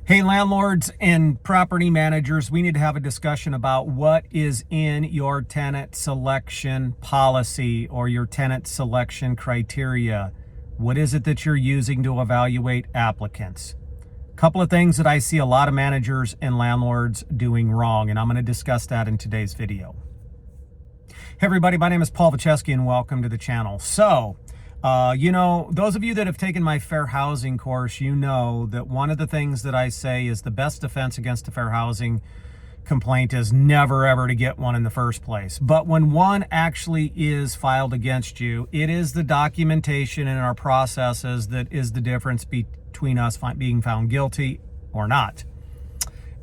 Hey, landlords and property managers, we need to have a discussion about what is in your tenant selection policy or your tenant selection criteria. What is it that you're using to evaluate applicants? A couple of things that I see a lot of managers and landlords doing wrong, and I'm going to discuss that in today's video. Hey everybody, my name is Vojchehoske and welcome to the channel. So, those of you that have taken my fair housing course, you know that one of the things that I say is the best defense against a fair housing complaint is never ever to get one in the first place. But when one actually is filed against you, it is the documentation in our processes that is the difference between us being found guilty or not.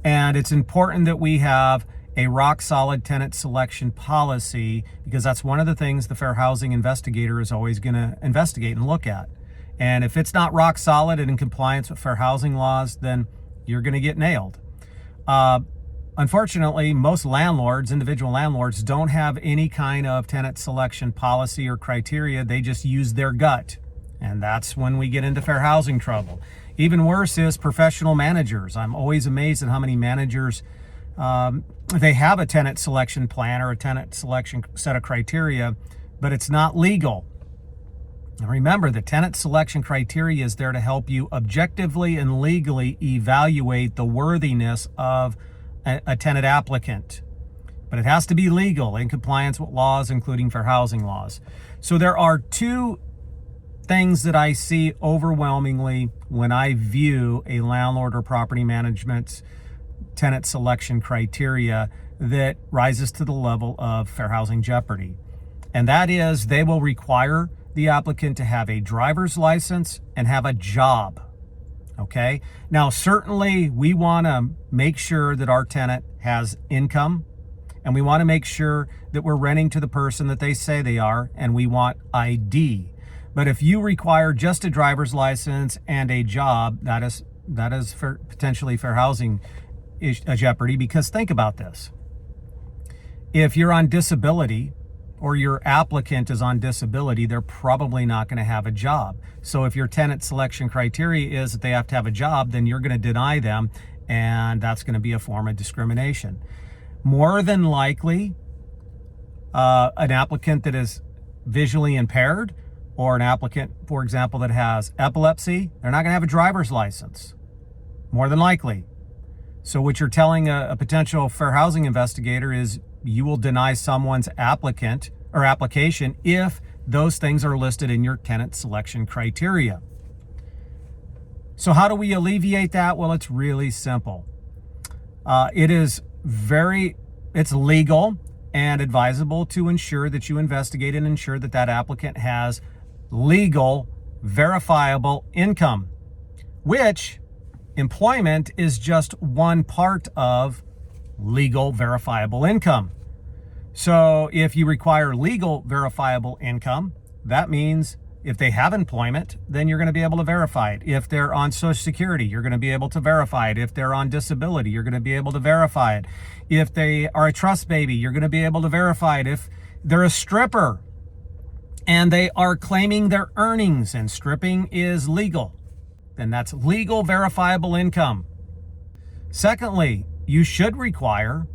And it's important that we have a rock-solid tenant selection policy, because that's one of the things the fair housing investigator is always going to investigate and look at. And if it's not rock solid and in compliance with fair housing laws, then you're going to get nailed. Unfortunately, most landlords, individual landlords, don't have any kind of tenant selection policy or criteria. They just use their gut. And that's when we get into fair housing trouble. Even worse is professional managers. I'm always amazed at how many managers they have a tenant selection plan or a tenant selection set of criteria, but it's not legal. And remember, the tenant selection criteria is there to help you objectively and legally evaluate the worthiness of a tenant applicant. But it has to be legal in compliance with laws, including fair housing laws. So there are two things that I see overwhelmingly when I view a landlord or property management's tenant selection criteria that rises to the level of fair housing jeopardy. And that is, they will require the applicant to have a driver's license and have a job. Okay? Now, certainly we want to make sure that our tenant has income, and we want to make sure that we're renting to the person that they say they are, and we want ID. But if you require just a driver's license and a job, that is potentially fair housing a jeopardy, because think about this. If you're on disability or your applicant is on disability, they're probably not going to have a job. So if your tenant selection criteria is that they have to have a job, then you're going to deny them, and that's going to be a form of discrimination. More than likely, an applicant that is visually impaired or an applicant, for example, that has epilepsy, they're not going to have a driver's license. More than likely. So what you're telling a potential fair housing investigator is you will deny someone's applicant or application if those things are listed in your tenant selection criteria. So how do we alleviate that? Well, it's really simple. It's legal and advisable to ensure that you investigate and ensure that that applicant has legal, verifiable income, which employment is just one part of legal verifiable income. So if you require legal verifiable income, that means if they have employment, then you're going to be able to verify it. If they're on Social Security, you're going to be able to verify it. If they're on disability, you're going to be able to verify it. If they are a trust baby, you're going to be able to verify it. If they're a stripper and they are claiming their earnings, and stripping is legal, then that's legal verifiable income. Secondly, you should require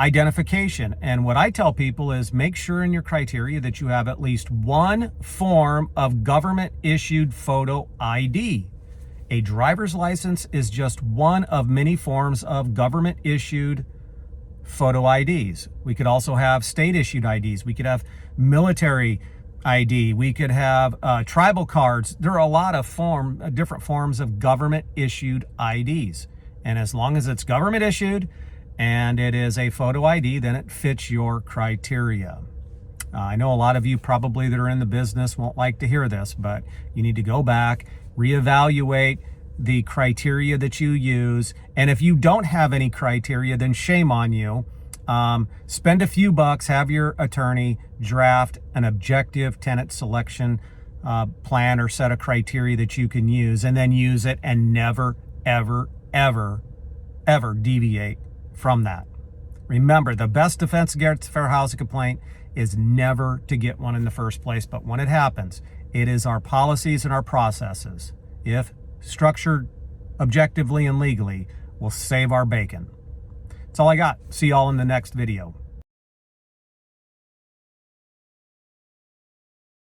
identification. And what I tell people is make sure in your criteria that you have at least one form of government issued photo ID. A driver's license is just one of many forms of government issued photo IDs. We could also have state issued IDs. We could have military ID. We could have tribal cards. There are a lot of different forms of government issued IDs. And as long as it's government issued and it is a photo ID, then it fits your criteria. I know a lot of you probably that are in the business won't like to hear this, but you need to go back, reevaluate the criteria that you use. And if you don't have any criteria, then shame on you. Spend a few bucks, have your attorney draft an objective tenant selection plan or set of criteria that you can use, and then use it and never, ever, ever, ever deviate from that. Remember, the best defense against a fair housing complaint is never to get one in the first place. But when it happens, it is our policies and our processes, if structured objectively and legally will save our bacon. That's all I got. See y'all in the next video.